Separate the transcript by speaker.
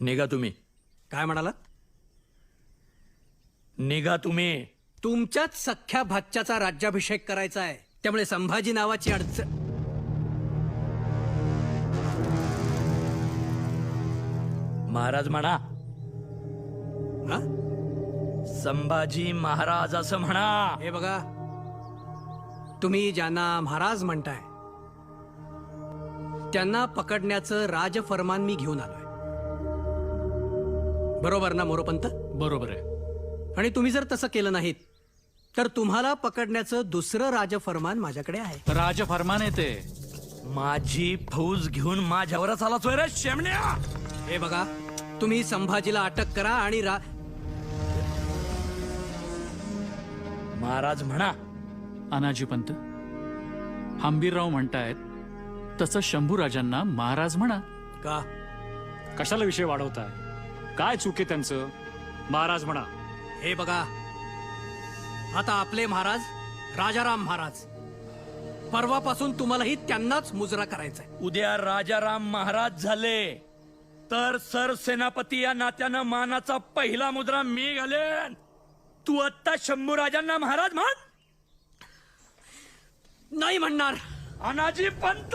Speaker 1: निघा तुम्ही.
Speaker 2: काय म्हणालात?
Speaker 1: निघा तुम्ही.
Speaker 2: तुमच्याच सख्या भाच्याचा राज्याभिषेक करायचा आहे, त्यामुळे संभाजी नावाची अडचण.
Speaker 1: महाराज म्हणा.
Speaker 2: हा?
Speaker 1: संभाजी महाराज असं म्हणा.
Speaker 2: हे बघा, तुम्ही ज्यांना महाराज म्हणताय त्यांना पकडण्याचं राजफरमान मी घेऊन आलोय. बरोबर ना मोरोपंत?
Speaker 3: बरोबर आहे.
Speaker 2: आणि तुम्ही जर तसं केलं नाहीत तर तुम्हाला पकडण्याचं दुसरं राजफरमान माझ्याकडे आहे.
Speaker 3: राजफरमान येते.
Speaker 1: माझी फौज घेऊन माझ्यावरच आला रे शेमण्या.
Speaker 2: हे बघा, तुम्ही संभाजीला अटक करा आणि
Speaker 1: महाराज म्हणा.
Speaker 3: अनाजी पंत, हंबीरराव म्हणतायत तसं शंभूराजांना महाराज म्हणा.
Speaker 2: का?
Speaker 4: कशाला विषय वाढवताय? काय चूक आहे त्यांचं? महाराज म्हणा.
Speaker 2: हे बघा, आता आपले महाराज राजाराम महाराज, परवापासून तुम्हालाही त्यांनाच मुजरा करायचा आहे.
Speaker 1: उद्या राजाराम महाराज झाले तर सरसेनापती या नात्यानं मानाचा पहिला मुद्रा मी घालेन. तू आत्ता शंभूराजांना महाराज म्हण.
Speaker 2: नाही म्हणणार.
Speaker 1: अनाजी पंत.